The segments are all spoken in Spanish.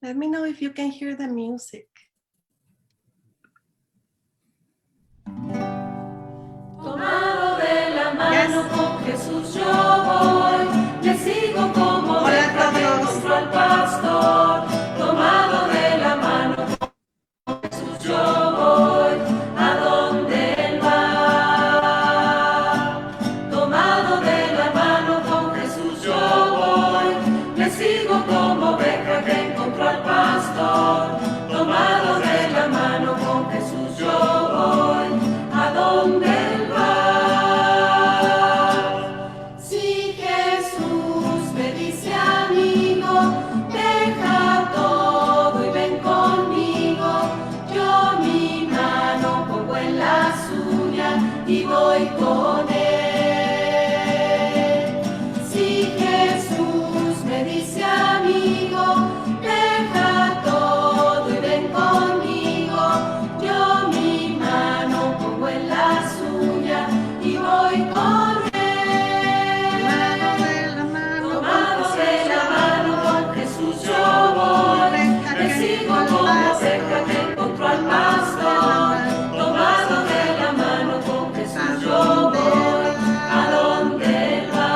Let me know if you can hear the music. Tomado de la mano con Jesús yo voy, le sigo como oveja que encontró al pastor. Tomado de la mano con Jesús yo voy, a donde él va. Tomado de la mano con Jesús yo voy, le sigo como oveja que encontró al pastor. Tomado de la mano con Jesús yo voy, a donde él va. Si Jesús me dice amigo, deja todo y ven conmigo, yo mi mano pongo en la suya y voy con él. Si Jesús me dice amigo, deja todo y ven conmigo, yo mi mano pongo en la suya y voy con él. Tomado de la mano con Jesús yo voy, le sigo como oveja que encontró al pastor. Tomado de la mano con Jesús yo voy, a donde él va.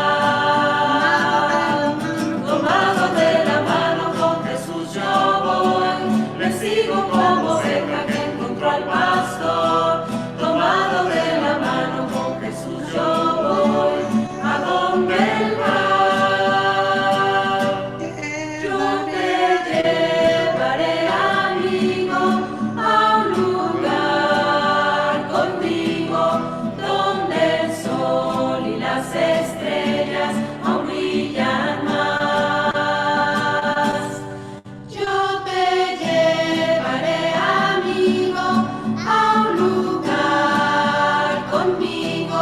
Tomado de la mano con Jesús yo voy, le sigo como oveja que encontró al pastor. Tomado de la mano con Jesús yo voy, a donde él va. Yo te llevaré, amigo, a un lugar conmigo, donde el sol y las estrellas aún brillan más. Yo te llevaré, amigo, a un lugar conmigo,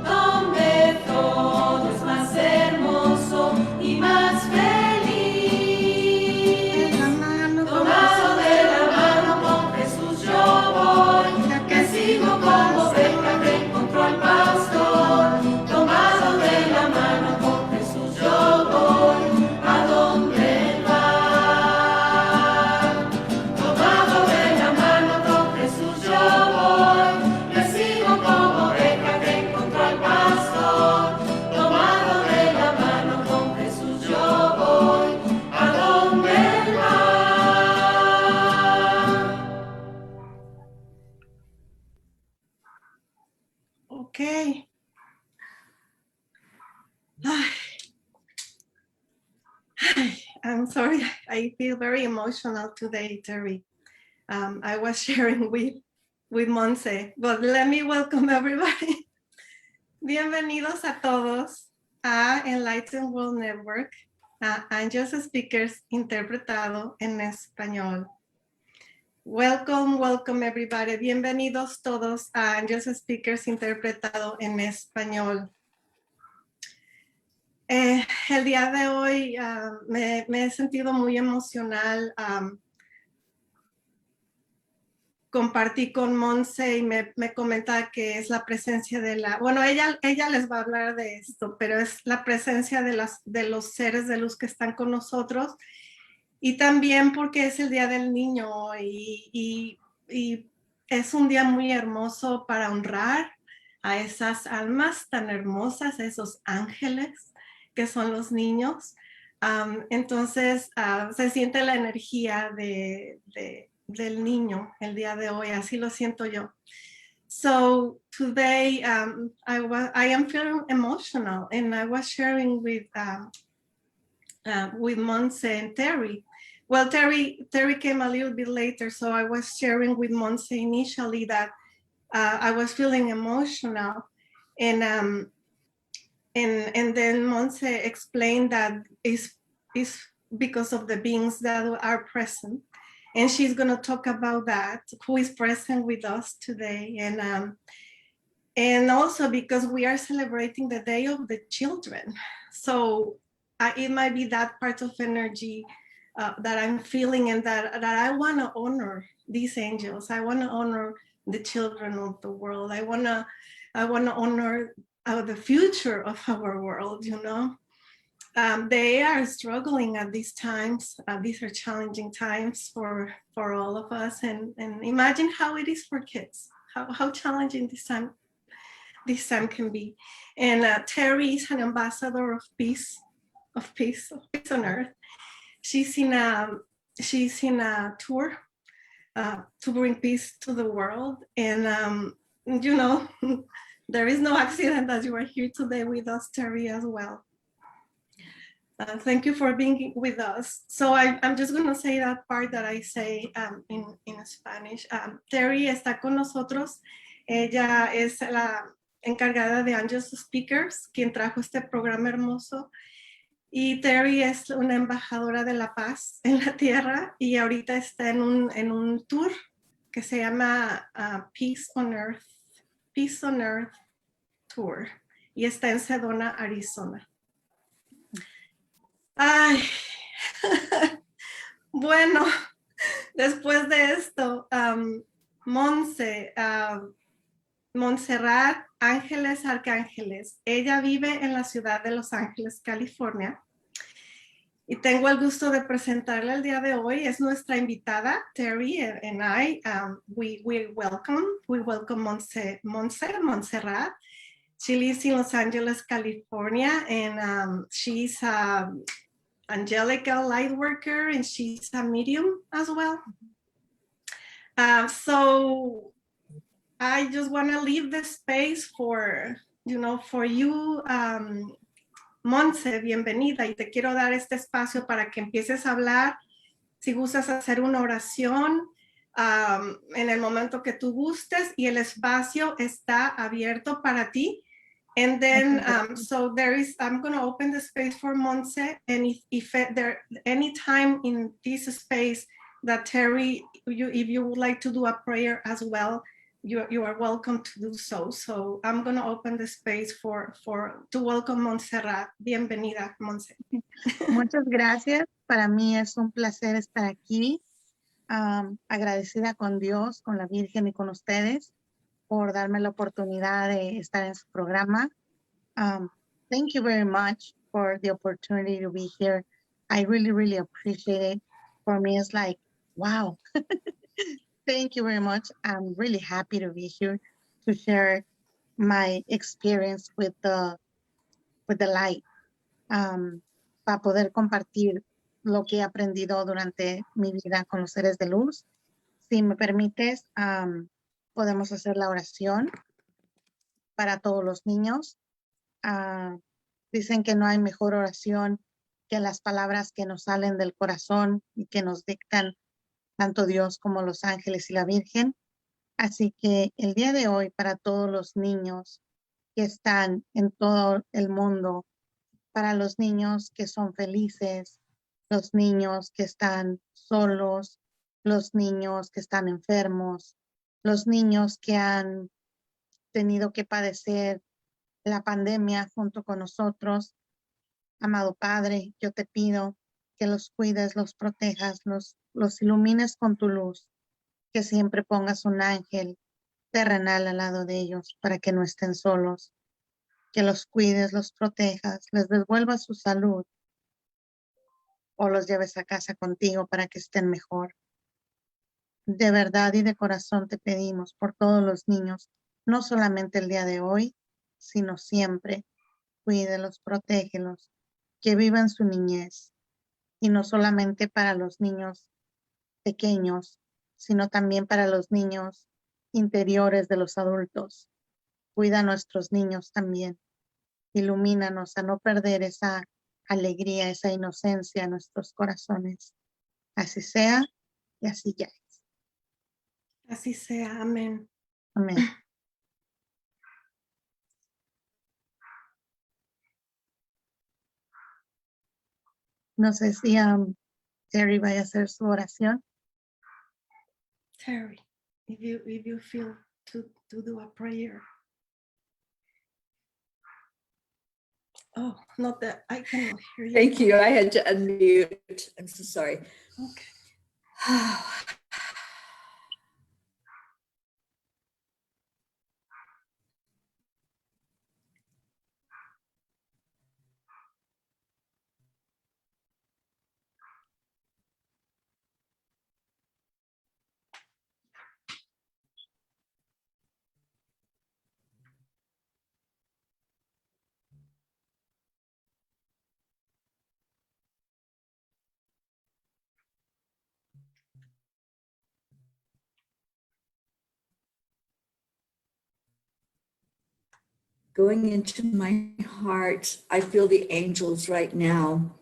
donde todo es más hermoso y más feliz. Tomado de la mano con Jesús yo voy, que sigo como oveja que encontró al pastor. Tomado de la mano con Jesús yo voy, a donde él va. Tomado de la mano con Jesús yo voy, le sigo como oveja que encontró al pastor. Tomado de la mano con Jesús yo voy, a donde él va. Okay. Ay. I'm sorry, I feel very emotional today, Terry. I was sharing with Monse, but let me welcome everybody. Bienvenidos a todos a Enlightened World Network, a Angels Speakers interpretado en español. Welcome, welcome everybody. Bienvenidos todos a Angels Speakers interpretado en español. El día de hoy me he sentido muy emocional. Compartí con Monse y me comenta que es la presencia de la... Bueno, ella les va a hablar de esto, pero es la presencia de los seres de luz que están con nosotros. Y también porque es el Día del Niño y es un día muy hermoso para honrar a esas almas tan hermosas, a esos ángeles que son los niños. Entonces se siente la energía del niño el día de hoy, así lo siento yo. So today I am feeling emotional, and I was sharing with Monse and Terry. Well, Terry came a little bit later, so I was sharing with Monse initially that I was feeling emotional, and then Monse explained that it's because of the beings that are present, and she's going to talk about that, who is present with us today, and also because we are celebrating the Day of the Children, so it might be that part of energy that I'm feeling, and that I want to honor these angels. I want to honor the children of the world. I want to honor the future of our world, you know. they are struggling at these times. These are challenging times for all of us, and imagine how it is for kids. How challenging this time can be. And Terry is an ambassador of peace on earth. She's in a tour to bring peace to the world, and you know, there is no accident that you are here today with us, Terry, as well. Thank you for being with us. So I'm just going to say that part that I say in Spanish. Terry está con nosotros. Ella es la encargada de Angels Speakers, quien trajo este programa hermoso. Y Terry es una embajadora de la paz en la tierra y ahorita está en un tour que se llama Peace on Earth Tour, y está en Sedona, Arizona. Ay, bueno, después de esto, Montserrat Ángeles Arcángeles. Ella vive en la ciudad de Los Ángeles, California. Y tengo el gusto de presentarla el día de hoy. Es nuestra invitada, Terry and I. We welcome Montserrat. She lives in Los Angeles, California, and she's an angelical light worker, and she's a medium as well. So I just want to leave the space for you, Montse, bienvenida, y te quiero dar este espacio para que empieces a hablar. Si gustas hacer una oración en el momento que tú gustes, y el espacio está abierto para ti. And then, so I'm going to open the space for Montse, and if there any time in this space that Terry, if you would like to do a prayer as well, you are welcome to do so. So I'm going to open the space to welcome Montserrat. Bienvenida, Montse. Muchas gracias. Para mí es un placer estar aquí. Agradecida con Dios, con la Virgen y con ustedes por darme la oportunidad de estar en su programa. Thank you very much for the opportunity to be here. I really, really appreciate it. For me, it's like, wow. Thank you very much. I'm really happy to be here to share my experience with the light, para poder compartir lo que he aprendido durante mi vida con los seres de luz. Si me permites, podemos hacer la oración para todos los niños. Dicen que no hay mejor oración que las palabras que nos salen del corazón y que nos dictan tanto Dios como los ángeles y la Virgen. Así que el día de hoy, para todos los niños que están en todo el mundo, para los niños que son felices, los niños que están solos, los niños que están enfermos, los niños que han tenido que padecer la pandemia junto con nosotros. Amado Padre, yo te pido que los cuides, los protejas, los ilumines con tu luz, que siempre pongas un ángel terrenal al lado de ellos para que no estén solos, que los cuides, los protejas, les devuelvas su salud o los lleves a casa contigo para que estén mejor. De verdad y de corazón te pedimos por todos los niños, no solamente el día de hoy, sino siempre. Cuídelos, protégelos, que vivan su niñez, y no solamente para los niños pequeños, sino también para los niños interiores de los adultos. Cuida a nuestros niños también. Ilumínanos a no perder esa alegría, esa inocencia en nuestros corazones. Así sea y así ya es. Así sea, amén. Amén. No sé si Terry vaya a hacer su oración. Terry, if you feel to do a prayer. Oh, not that I cannot hear you. Thank you. I had to unmute. I'm so sorry. Okay. going into my heart, I feel the angels right now.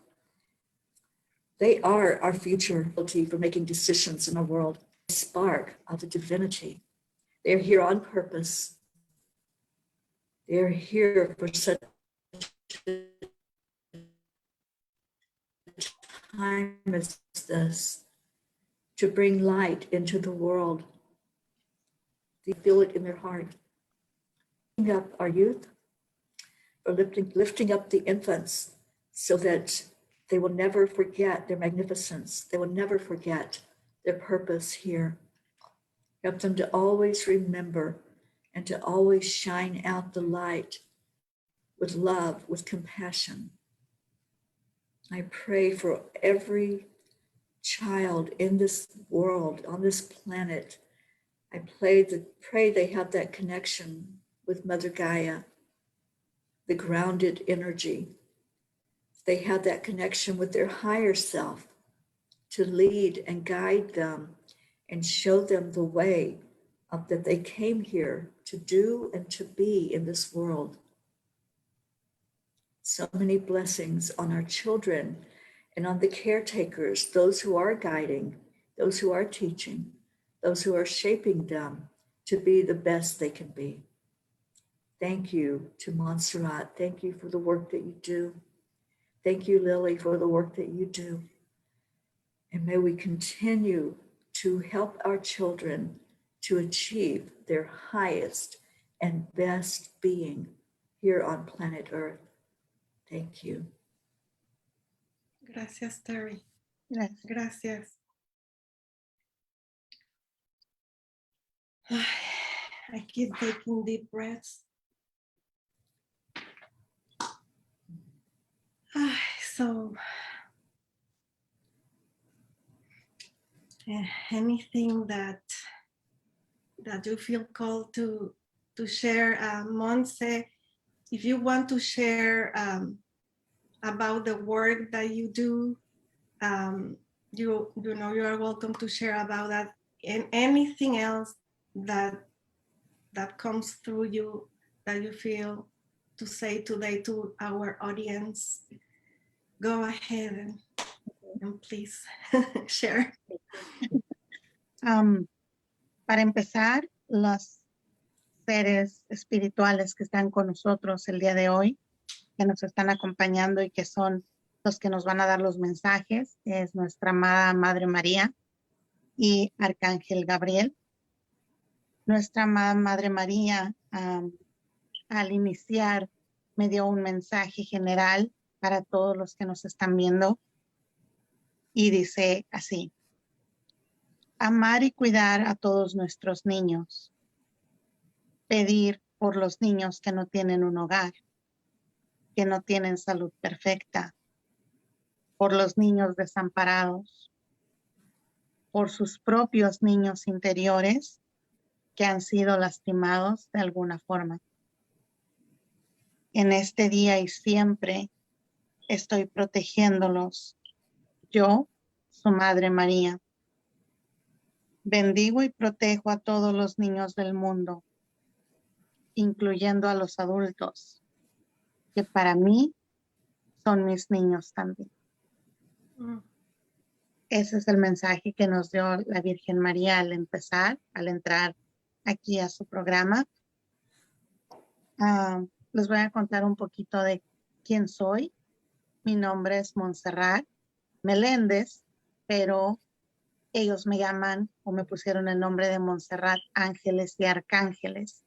They are our future ability for making decisions in the world. A spark of the divinity. They're here on purpose. They're here for such a time as this, to bring light into the world. They feel it in their heart. Lifting up our youth, or lifting up the infants, so that they will never forget their magnificence. They will never forget their purpose here. Help them to always remember and to always shine out the light with love, with compassion. I pray for every child in this world, on this planet. I pray they have that connection with Mother Gaia, the grounded energy. They have that connection with their higher self to lead and guide them and show them the way that they came here to do and to be in this world. So many blessings on our children and on the caretakers, those who are guiding, those who are teaching, those who are shaping them to be the best they can be. Thank you to Montserrat. Thank you for the work that you do. Thank you, Lily, for the work that you do. And may we continue to help our children to achieve their highest and best being here on planet Earth. Thank you. Gracias, Terry. Gracias. Gracias. I keep taking deep breaths. So, anything that you feel called to share, Monse, if you want to share about the work that you do, you know, you are welcome to share about that, and anything else that comes through you that you feel to say today to our audience. Go ahead and please share. Para empezar, los seres espirituales que están con nosotros el día de hoy, que nos están acompañando y que son los que nos van a dar los mensajes, es nuestra amada Madre María y Arcángel Gabriel. Nuestra amada Madre María, al iniciar, me dio un mensaje general para todos los que nos están viendo y dice así: amar y cuidar a todos nuestros niños, pedir por los niños que no tienen un hogar, que no tienen salud perfecta, por los niños desamparados, por sus propios niños interiores que han sido lastimados de alguna forma. En este día y siempre estoy protegiéndolos. Yo, su Madre María, bendigo y protejo a todos los niños del mundo, incluyendo a los adultos, que para mí son mis niños también. Ese es el mensaje que nos dio la Virgen María al entrar aquí a su programa. Les voy a contar un poquito de quién soy. Mi nombre es Montserrat Meléndez, pero ellos me llaman o me pusieron el nombre de Montserrat Ángeles y Arcángeles,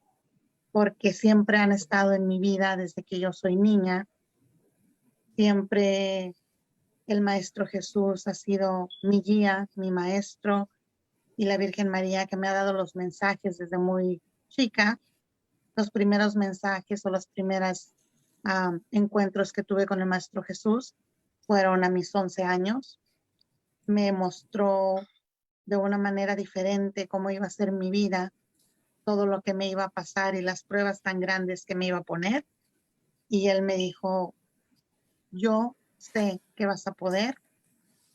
porque siempre han estado en mi vida desde que yo soy niña. Siempre el Maestro Jesús ha sido mi guía, mi maestro, y la Virgen María, que me ha dado los mensajes desde muy chica. Los primeros mensajes o los primeros encuentros que tuve con el Maestro Jesús fueron a mis 11 años. Me mostró de una manera diferente cómo iba a ser mi vida, todo lo que me iba a pasar y las pruebas tan grandes que me iba a poner. Y él me dijo: yo sé que vas a poder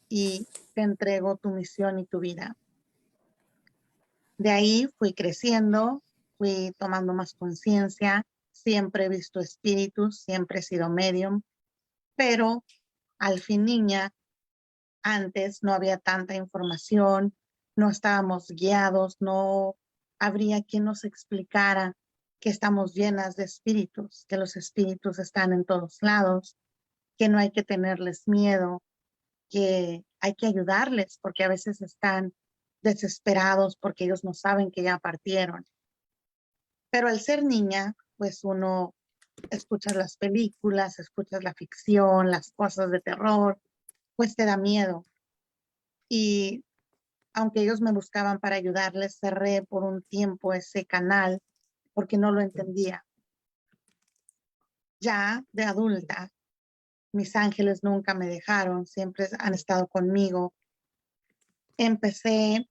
y te entrego tu misión y tu vida. De ahí fui creciendo, fui tomando más conciencia siempre he visto espíritus, siempre he sido medium, pero al fin niña, antes no había tanta información, no estábamos guiados, no habría quien nos explicara que estamos llenas de espíritus, que los espíritus están en todos lados, que no hay que tenerles miedo, que hay que ayudarles porque a veces están desesperados porque ellos no saben que ya partieron. Pero al ser niña, pues uno escucha las películas, escuchas la ficción, las cosas de terror, pues te da miedo. Y aunque ellos me buscaban para ayudarles, cerré por un tiempo ese canal porque no lo entendía. Ya de adulta, mis ángeles nunca me dejaron, siempre han estado conmigo. Empecé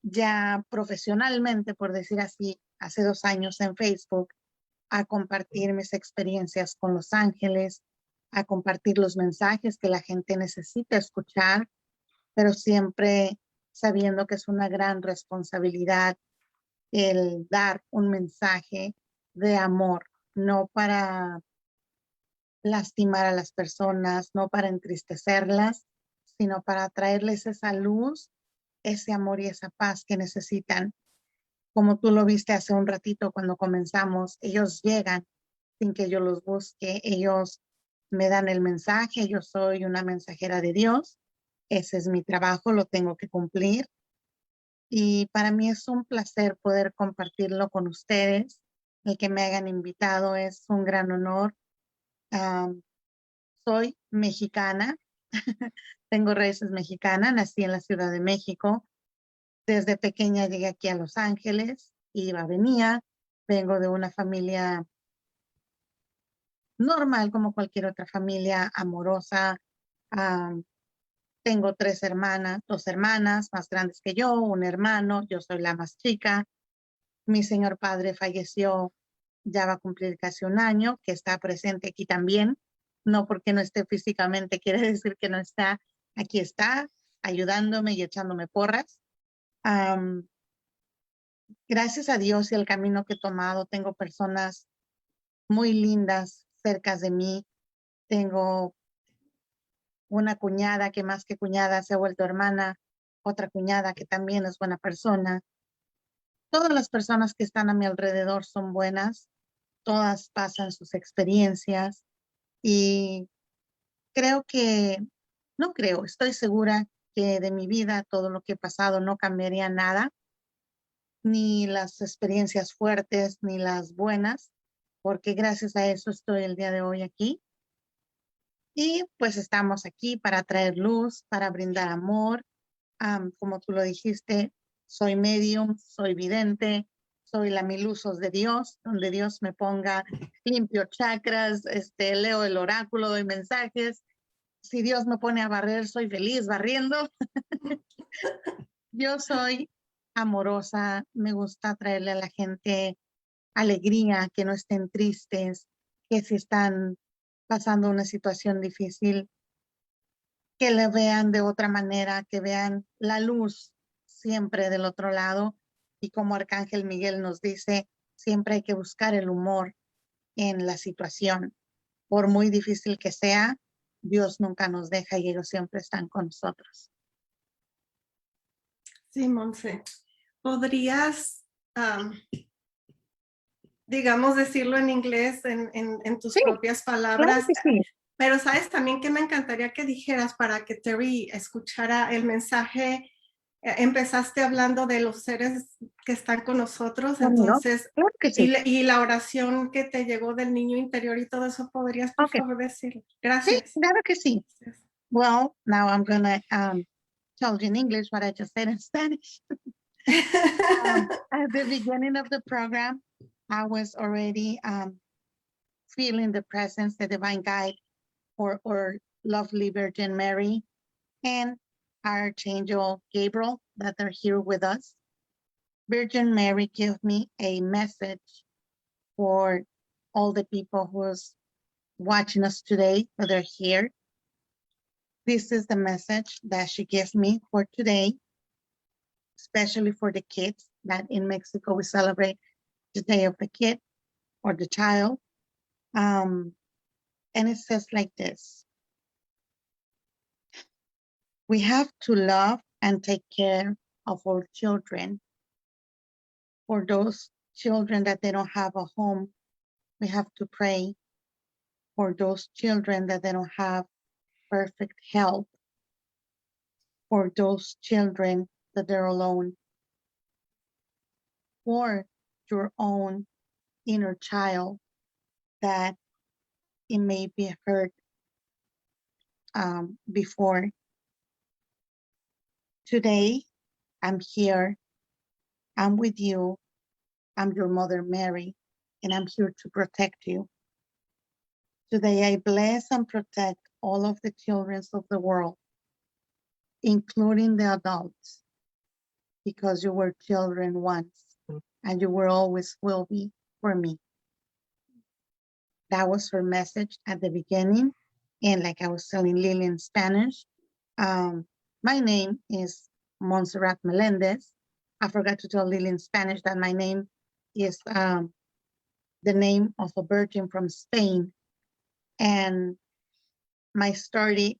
ya profesionalmente, por decir así, hace 2 años en Facebook, a compartir mis experiencias con los ángeles, a compartir los mensajes que la gente necesita escuchar, pero siempre sabiendo que es una gran responsabilidad el dar un mensaje de amor, no para lastimar a las personas, no para entristecerlas, sino para traerles esa luz, ese amor y esa paz que necesitan. Como tú lo viste hace un ratito cuando comenzamos, ellos llegan sin que yo los busque, ellos me dan el mensaje, yo soy una mensajera de Dios, ese es mi trabajo, lo tengo que cumplir. Y para mí es un placer poder compartirlo con ustedes. El que me hayan invitado es un gran honor. Soy mexicana, tengo raíces mexicanas, nací en la Ciudad de México. Desde pequeña llegué aquí a Los Ángeles, iba, venía, vengo de una familia normal como cualquier otra familia, amorosa. Tengo 3 hermanas, 2 hermanas más grandes que yo, un hermano, yo soy la más chica. Mi señor padre falleció, ya va a cumplir casi un año, que está presente aquí también. No porque no esté físicamente, quiere decir que no está. Aquí está, ayudándome y echándome porras. Gracias a Dios y el camino que he tomado, tengo personas muy lindas cerca de mí. Tengo una cuñada que más que cuñada se ha vuelto hermana, otra cuñada que también es buena persona. Todas las personas que están a mi alrededor son buenas, todas pasan sus experiencias y creo que, no creo, estoy segura que de mi vida todo lo que he pasado no cambiaría nada, ni las experiencias fuertes, ni las buenas, porque gracias a eso estoy el día de hoy aquí. Y pues estamos aquí para traer luz, para brindar amor. Como tú lo dijiste, soy medium, soy vidente, soy la mil usos de Dios, donde Dios me ponga limpio chakras, leo el oráculo, doy mensajes. Si Dios me pone a barrer, soy feliz barriendo. Yo soy amorosa, me gusta traerle a la gente alegría, que no estén tristes, que si están pasando una situación difícil, que le vean de otra manera, que vean la luz siempre del otro lado. Y como Arcángel Miguel nos dice, siempre hay que buscar el humor en la situación. Por muy difícil que sea, Dios nunca nos deja y ellos siempre están con nosotros. Sí, Monse. ¿Podrías, digamos, decirlo en inglés, en tus Sí, propias claro palabras? que sí. Pero sabes también que me encantaría que dijeras para que Terry escuchara el mensaje. Empezaste hablando de los seres que están con nosotros, Bueno, entonces, claro que sí. y la oración que te llegó del niño interior y todo eso, ¿podrías por Okay. favor decirlo? Sí, Gracias. claro que sí. Well, now I'm gonna tell you in English what I just said in Spanish. At the beginning of the program, I was already feeling the presence, the divine guide, or lovely Virgin Mary, and Archangel Gabriel that are here with us. Virgin Mary gave me a message for all the people who's watching us today that are here. This is the message that she gives me for today, especially for the kids that in Mexico we celebrate the Day of the Kid, or the child. And it says like this: we have to love and take care of our children. For those children that they don't have a home, we have to pray. For those children that they don't have perfect health, for those children that they're alone, for your own inner child that it may be hurt before. Today, I'm here, I'm with you, I'm your mother Mary, and I'm here to protect you. Today, I bless and protect all of the children of the world, including the adults, because you were children once, and you will always will be for me. That was her message at the beginning. And like I was telling Lily in Spanish, my name is Montserrat Melendez. I forgot to tell Lily in Spanish that my name is the name of a virgin from Spain. And my story,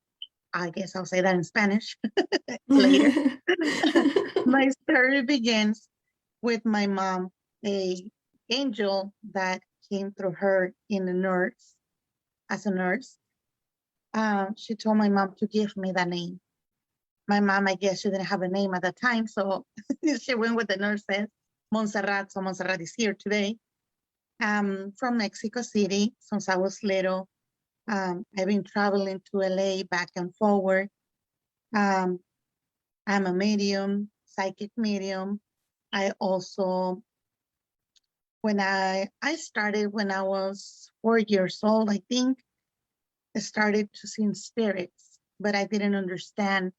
I guess I'll say that in Spanish later. My story begins with my mom, a angel that came through her in a nurse, as a nurse. She told my mom to give me that name. My mom, I guess she didn't have a name at the time, so she went with the nurse said, Montserrat, so Montserrat is here today. From Mexico City, since I was little. I've been traveling to LA back and forward. I'm a medium, psychic medium. I also, when I started when I was 4 years old, I think, I started to see spirits, but I didn't understand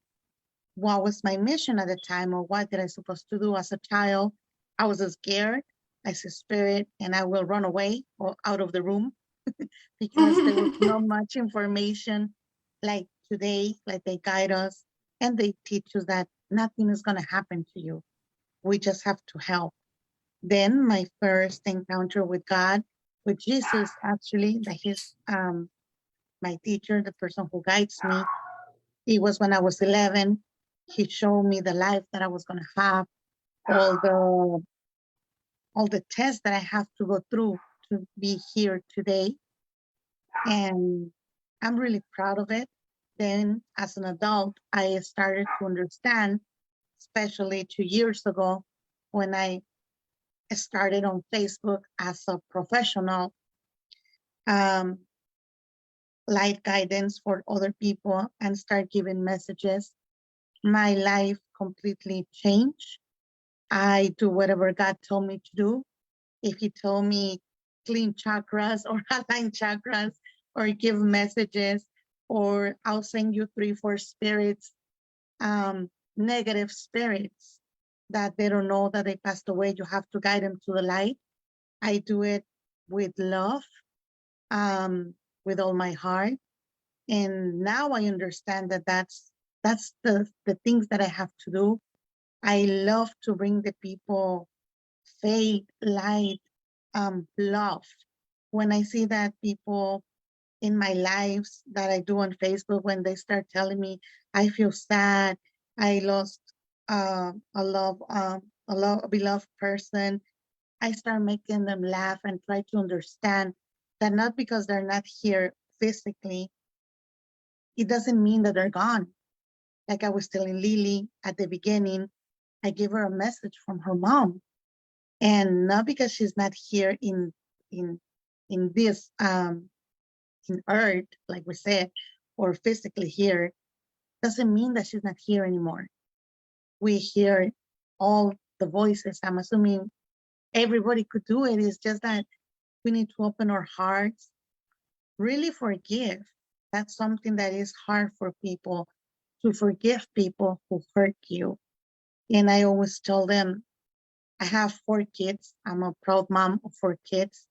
what was my mission at the time or what did I supposed to do as a child. I was scared. I see spirit and I will run away or out of the room because there was not much information like today, like they guide us and they teach us that nothing is going to happen to you. We just have to help. Then my first encounter with God, with Jesus, actually, that he's my teacher, the person who guides me. It was when I was 11. He showed me the life that I was going to have, all the tests that I have to go through to be here today. And I'm really proud of it. Then as an adult, I started to understand, especially 2 years ago, when I started on Facebook as a professional, light guidance for other people and start giving messages. My life completely changed. I do whatever God told me to do. If he told me clean chakras or align chakras or give messages, or I'll send you 3-4 spirits, negative spirits that they don't know that they passed away, you have to guide them to the light. I do it with love, with all my heart. And now I understand that that's the things that I have to do. I love to bring the people faith, light, love. When I see that people in my lives that I do on Facebook, when they start telling me, I feel sad, I lost a beloved person, I start making them laugh and try to understand that not because they're not here physically, it doesn't mean that they're gone. Like I was telling Lily at the beginning, I gave her a message from her mom. And not because she's not here in this in earth, like we said, or physically here, doesn't mean that she's not here anymore. We hear all the voices. I'm assuming everybody could do it. It's just that we need to open our hearts, really forgive. That's something that is hard for people, to forgive people who hurt you. And I always tell them, I have 4 kids. I'm a proud mom of 4 kids,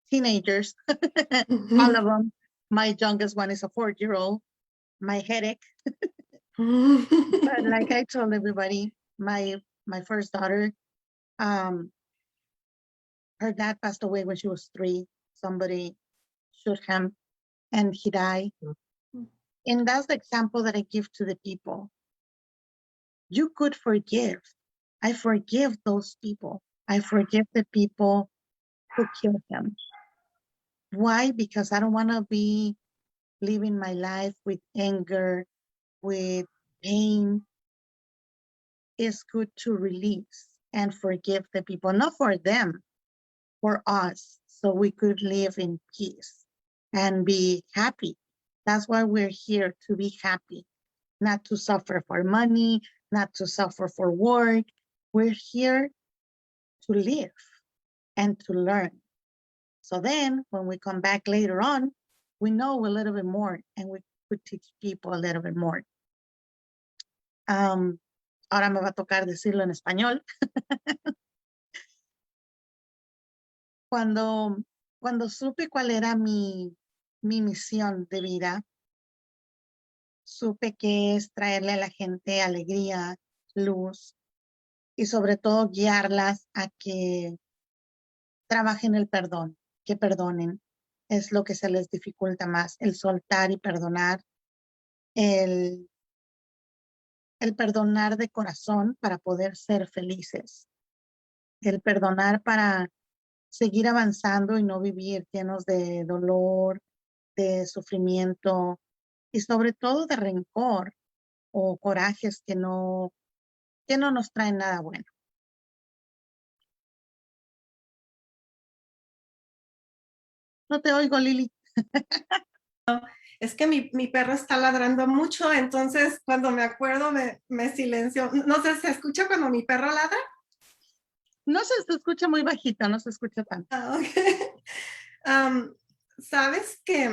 teenagers, all of them. My youngest one is a 4-year-old, my headache. But like I told everybody, my first daughter, her dad passed away when she was 3. Somebody shoot him and he died. And that's the example that I give to the people. You could forgive. I forgive those people. I forgive the people who killed him. Why? Because I don't want to be living my life with anger, with pain. It's good to release and forgive the people, not for them, for us, so we could live in peace and be happy. That's why we're here, to be happy, not to suffer for money, not to suffer for work. We're here to live and to learn. So then when we come back later on, we know a little bit more and we could teach people a little bit more. Ahora me va a tocar decirlo en español. Cuando supe cuál era mi misión de vida, supe que es traerle a la gente alegría, luz y sobre todo guiarlas a que trabajen el perdón, que perdonen. Es lo que se les dificulta más, el soltar y perdonar, el perdonar de corazón para poder ser felices, el perdonar para seguir avanzando y no vivir llenos de dolor, de sufrimiento y sobre todo de rencor o corajes que no nos traen nada bueno. No te oigo, Lili. Es que mi perro está ladrando mucho, entonces cuando me acuerdo me silencio. No sé, ¿se escucha cuando mi perro ladra? No se escucha muy bajito, no se escucha tanto. Sabes que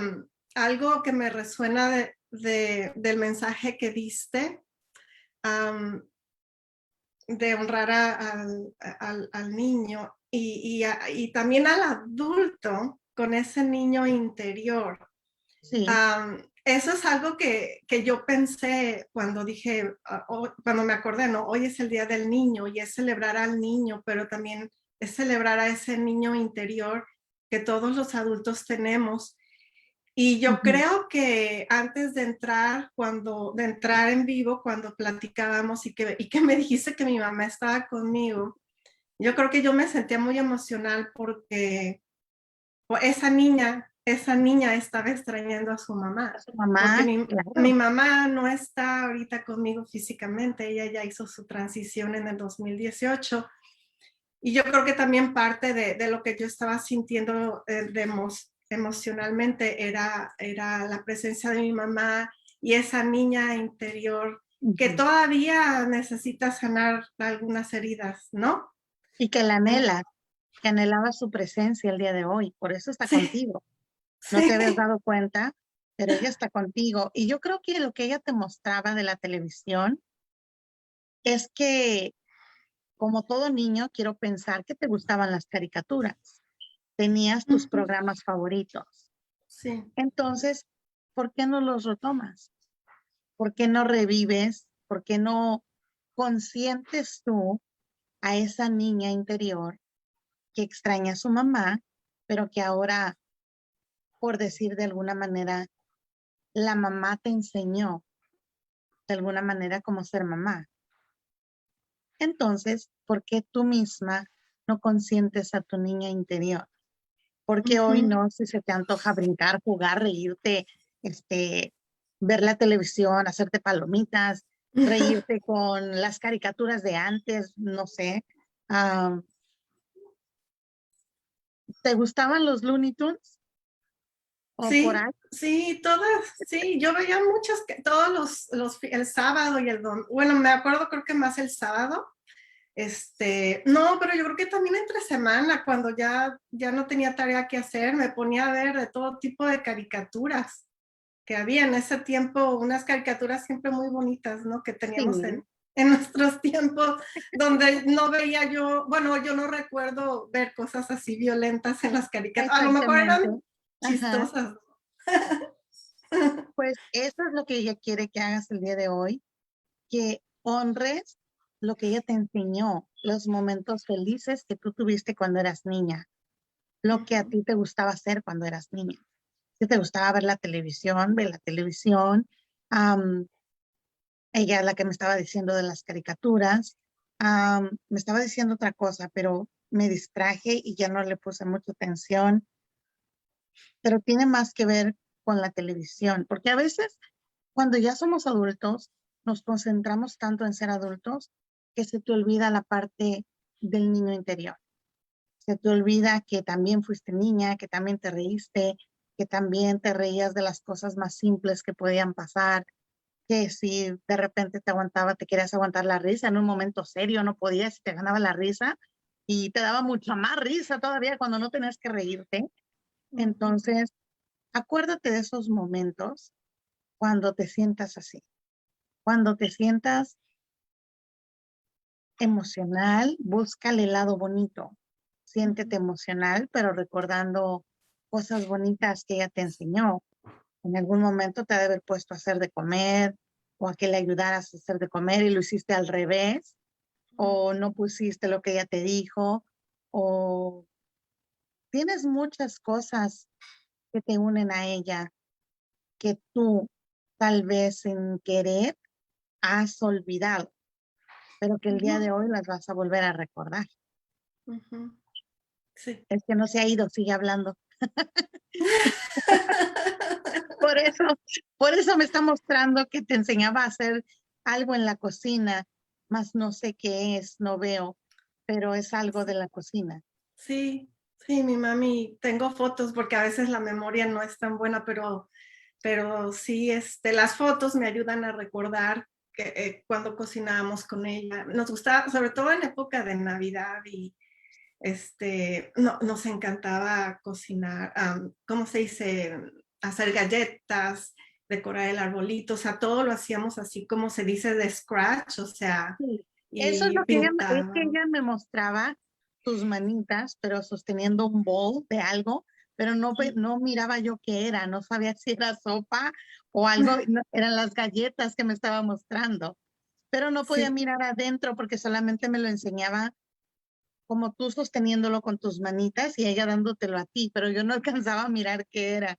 algo que me resuena del mensaje que diste, de honrar al niño y también al adulto con ese niño interior. Sí. Eso es algo que yo pensé cuando dije, cuando me acordé, ¿no? Hoy es el Día del Niño y es celebrar al niño, pero también es celebrar a ese niño interior que todos los adultos tenemos. Y yo creo que antes de entrar en vivo, cuando platicábamos y que me dijiste que mi mamá estaba conmigo, yo creo que yo me sentía muy emocional porque esa niña estaba extrañando a su mamá. Porque Claro. mi mamá no está ahorita conmigo físicamente, ella ya hizo su transición en el 2018. Y yo creo que también parte de lo que yo estaba sintiendo emocionalmente era la presencia de mi mamá y esa niña interior que todavía necesita sanar algunas heridas, ¿no? Y que la anhela, que anhelaba su presencia el día de hoy, por eso está contigo. No te habías dado cuenta, pero ella está contigo. Y yo creo que lo que ella te mostraba de la televisión es que, como todo niño, quiero pensar que te gustaban las caricaturas. Tenías tus programas favoritos. Sí. Entonces, ¿por qué no los retomas? ¿Por qué no revives? ¿Por qué no consientes tú a esa niña interior que extraña a su mamá, pero que ahora, por decir de alguna manera, la mamá te enseñó de alguna manera cómo ser mamá? Entonces, ¿por qué tú misma no consientes a tu niña interior? ¿Por qué hoy no, si se te antoja brincar, jugar, reírte, ver la televisión, hacerte palomitas, reírte con las caricaturas de antes, no sé? ¿Te gustaban los Looney Tunes? ¿O Sí, por ahí? sí, sí, yo veía muchos, todos el sábado y bueno, me acuerdo, creo que más el sábado. No, pero yo creo que también entre semana, cuando ya no tenía tarea que hacer, me ponía a ver de todo tipo de caricaturas que había en ese tiempo, unas caricaturas siempre muy bonitas, ¿no? Que teníamos Sí. en nuestros tiempos, donde no veía yo, bueno, yo no recuerdo ver cosas así violentas en las caricaturas, a lo mejor eran chistosas. Pues eso es lo que ella quiere que hagas el día de hoy, que honres lo que ella te enseñó, los momentos felices que tú tuviste cuando eras niña. lo que a ti te gustaba hacer cuando eras niña. Si te gustaba ver la televisión, ve la televisión. Am, Ella es la que me estaba diciendo de las caricaturas. Me estaba diciendo otra cosa, pero me distraje y ya no le puse mucha atención. Pero tiene más que ver con la televisión, porque a veces cuando ya somos adultos, nos concentramos tanto en ser adultos que se te olvida la parte del niño interior. Se te olvida que también fuiste niña, que también te reíste, que también te reías de las cosas más simples que podían pasar, que si de repente te querías aguantar la risa en un momento serio, no podías y te ganaba la risa y te daba mucha más risa todavía cuando no tenías que reírte. Entonces, acuérdate de esos momentos cuando te sientas así, cuando te sientas emocional, búscale el lado bonito. Siéntete emocional, pero recordando cosas bonitas que ella te enseñó. En algún momento te ha de haber puesto a hacer de comer o a que le ayudaras a hacer de comer y lo hiciste al revés, o no pusiste lo que ella te dijo, o tienes muchas cosas que te unen a ella que tú tal vez sin querer has olvidado, pero que el día de hoy las vas a volver a recordar. Ujú. Sí. Es que no se ha ido, sigue hablando. Por eso me está mostrando que te enseñaba a hacer algo en la cocina, más no sé qué es, no veo, pero es algo de la cocina. Sí, sí, mi mami, tengo fotos porque a veces la memoria no es tan buena, pero sí, las fotos me ayudan a recordar que, cuando cocinábamos con ella. Nos gustaba, sobre todo en época de Navidad y nos encantaba cocinar, ¿cómo se dice? Hacer galletas, decorar el arbolito, o sea, todo lo hacíamos así como se dice de scratch, o sea, Sí. Eso es y lo que es que pintábamos. ella me mostraba sus manitas, pero sosteniendo un bowl de algo, pero no miraba yo qué era, no sabía si era sopa o algo, eran las galletas que me estaba mostrando, pero no podía Sí, mirar adentro porque solamente me lo enseñaba como tú sosteniéndolo con tus manitas y ella dándotelo a ti, pero yo no alcanzaba a mirar qué era.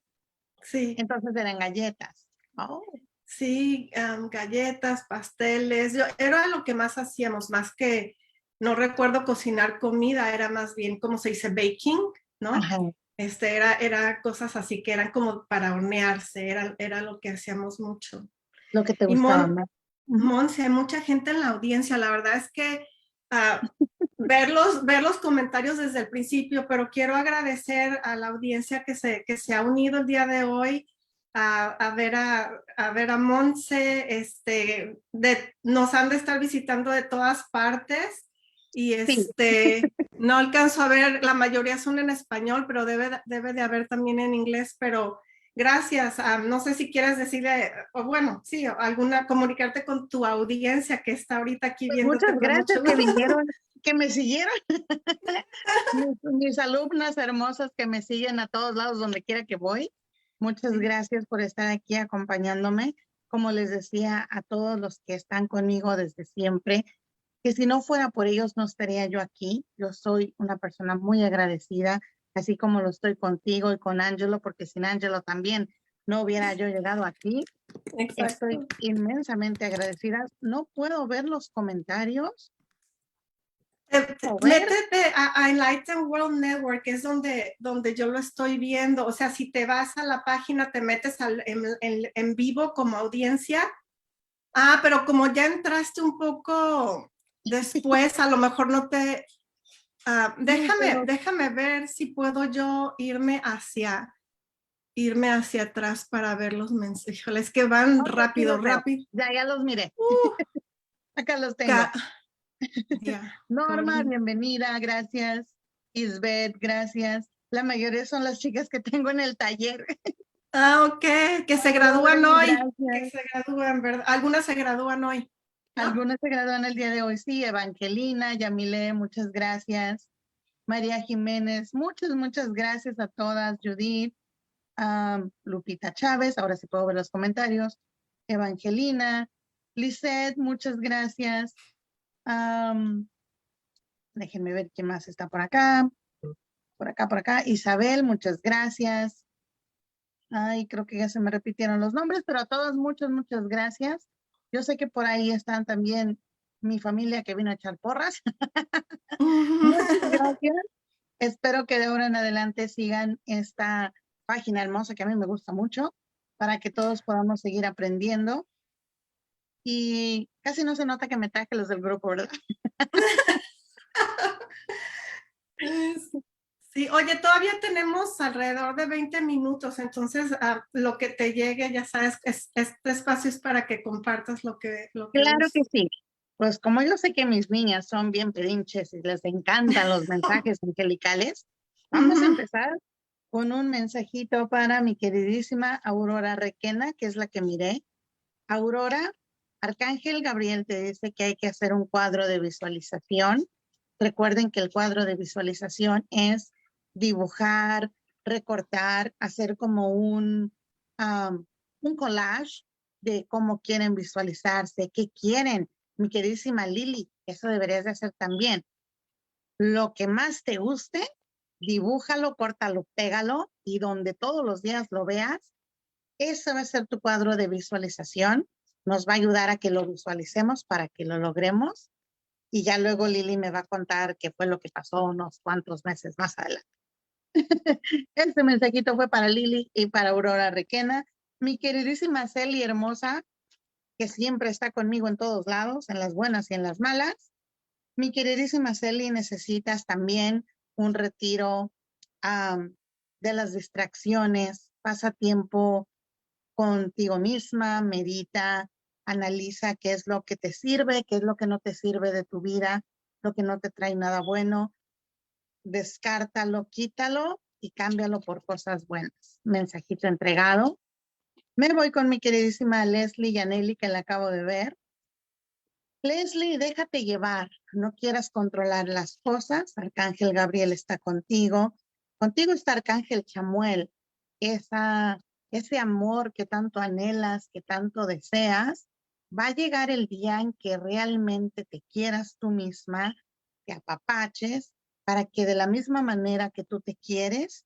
sí. Entonces eran galletas. Oh, Sí, galletas, pasteles, era lo que más hacíamos, más que, no recuerdo cocinar comida, era más bien, como se dice, baking, ¿no? ajá, Era cosas así que eran como para hornearse, era lo que hacíamos mucho. lo que te Y gustaba más. Ujú. Monse, hay mucha gente en la audiencia, la verdad es que ah, ver los comentarios desde el principio, pero quiero agradecer a la audiencia que se ha unido el día de hoy a ver a Monse, nos han de estar visitando de todas partes y Sí, no alcanzo a ver, la mayoría son en español, pero debe de haber también en inglés, pero gracias. No sé si quieres decirle, o bueno, sí, comunicarte con tu audiencia que está ahorita aquí pues muchas viéndote con gracias mucho que gusto. vinieron, que me siguieron. Mis alumnas hermosas que me siguen a todos lados donde quiera que voy. Muchas Sí. gracias por estar aquí acompañándome. Como les decía a todos los que están conmigo desde siempre, que si no fuera por ellos no estaría yo aquí. Yo soy una persona muy agradecida, así como lo estoy contigo y con Ángelo, porque sin Ángelo también no hubiera yo llegado aquí. Estoy Exacto. inmensamente agradecida. No puedo ver los comentarios. ¿Puedo ver? Métete a Enlighten World Network, que es donde yo lo estoy viendo. O sea, si te vas a la página, te metes en vivo como audiencia. Pero como ya entraste un poco después, a lo mejor no te... No, pero déjame ver si puedo yo irme hacia atrás para ver los mensajes. Es que van ok, aquí rápido, los veo. rápido. Ya los miré. Acá los tengo. Ca- ya, Norma, Cory. bienvenida, gracias. Isbeth, gracias. La mayoría son las chicas que tengo en el taller. Ok, que se gradúan Lore, hoy, que gracias. se gradúan, ¿verdad? Algunas se gradúan hoy, ¿no? Algunas se gradúan el día de hoy. Sí, Evangelina, Yamile, muchas gracias. María Jiménez, muchas gracias a todas. Judith, Lupita Chávez, ahora sí puedo ver los comentarios. Evangelina, Lisette, muchas gracias. Déjenme ver quién más está por acá. Por acá, por acá. Isabel, muchas gracias. Ay, creo que ya se me repitieron los nombres, pero a todos muchas, muchas gracias. Yo sé que por ahí están también mi familia que vino a echar porras. Muchas gracias. Espero que de ahora en adelante sigan esta página hermosa que a mí me gusta mucho para que todos podamos seguir aprendiendo. Y casi no se nota que me traje los del grupo, ¿verdad? Sí, oye, todavía tenemos alrededor de 20 minutos, entonces lo que te llegue, ya sabes, este espacio es para que compartas lo que Claro que gustes. sí. Pues como yo sé que mis niñas son bien pedinches y les encantan los mensajes angelicales, vamos a Ujú. empezar con un mensajito para mi queridísima Aurora Requena, que es la que miré. Aurora, Arcángel Gabriel te dice que hay que hacer un cuadro de visualización. Recuerden que el cuadro de visualización es dibujar, recortar, hacer como un collage de cómo quieren visualizarse, qué quieren. Mi queridísima Lili, eso deberías de hacer también. Lo que más te guste, dibújalo, córtalo, pégalo y donde todos los días lo veas, ese va a ser tu cuadro de visualización. Nos va a ayudar a que lo visualicemos para que lo logremos. Y ya luego Lili me va a contar qué fue lo que pasó unos cuantos meses más adelante. Este mensajito fue para Lili y para Aurora Requena. Mi queridísima Celi hermosa, que siempre está conmigo en todos lados, en las buenas y en las malas. Mi queridísima Celi, necesitas también un retiro de las distracciones. Pasa tiempo contigo misma, medita, analiza qué es lo que te sirve, qué es lo que no te sirve de tu vida, lo que no te trae nada bueno. Descártalo, quítalo y cámbialo por cosas buenas. Mensajito entregado. Me voy con mi queridísima Leslie Yaneli, que la acabo de ver. Leslie, déjate llevar, no quieras controlar las cosas. Arcángel Gabriel está contigo. Contigo está Arcángel Chamuel. Ese amor que tanto anhelas, que tanto deseas, va a llegar el día en que realmente te quieras tú misma, te apapaches, para que de la misma manera que tú te quieres,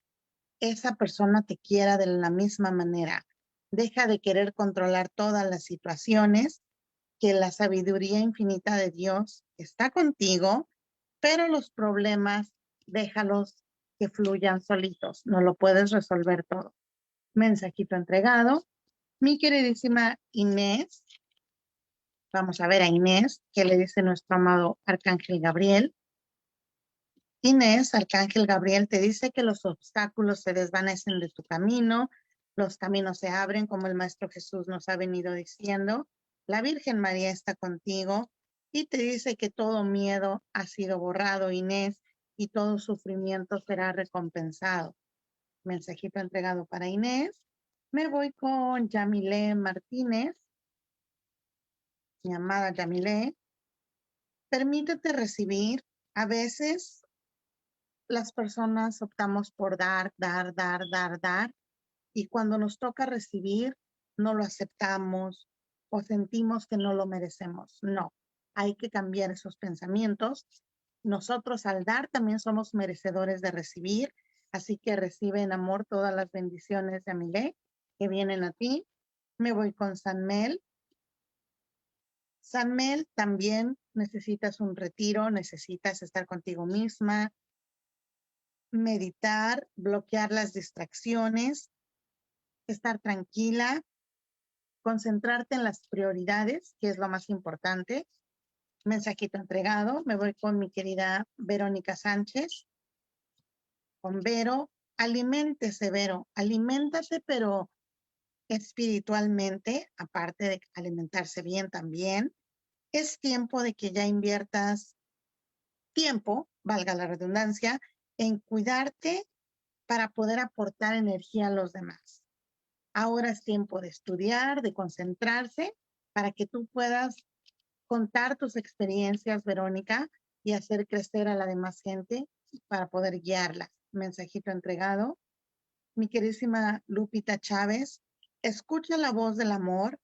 esa persona te quiera de la misma manera. Deja de querer controlar todas las situaciones, que la sabiduría infinita de Dios está contigo, pero los problemas déjalos que fluyan solitos, no lo puedes resolver todo. Mensajito entregado. Mi queridísima Inés, vamos a ver a Inés, que le dice nuestro amado Arcángel Gabriel. Inés, Arcángel Gabriel te dice que los obstáculos se desvanecen de tu camino, los caminos se abren como el Maestro Jesús nos ha venido diciendo. La Virgen María está contigo y te dice que todo miedo ha sido borrado, Inés, y todo sufrimiento será recompensado. Mensajito entregado para Inés. Me voy con Yamile Martínez, mi amada Yamile. Permítete recibir. A veces las personas optamos por dar, y cuando nos toca recibir, no lo aceptamos o sentimos que no lo merecemos. No, hay que cambiar esos pensamientos. Nosotros al dar también somos merecedores de recibir, así que recibe en amor todas las bendiciones de Amilé que vienen a ti. Me voy con San Mel. San Mel, también necesitas un retiro, necesitas estar contigo misma, meditar, bloquear las distracciones, estar tranquila, concentrarte en las prioridades, que es lo más importante. Mensajito entregado. Me voy con mi querida Verónica Sánchez. Con Vero, aliméntese, Vero, aliméntate, pero espiritualmente, aparte de alimentarse bien también. Es tiempo de que ya inviertas tiempo, valga la redundancia, en cuidarte para poder aportar energía a los demás. Ahora es tiempo de estudiar, de concentrarse, para que tú puedas contar tus experiencias, Verónica, y hacer crecer a la demás gente para poder guiarlas. Mensajito entregado. Mi queridísima Lupita Chávez, escucha la voz del amor,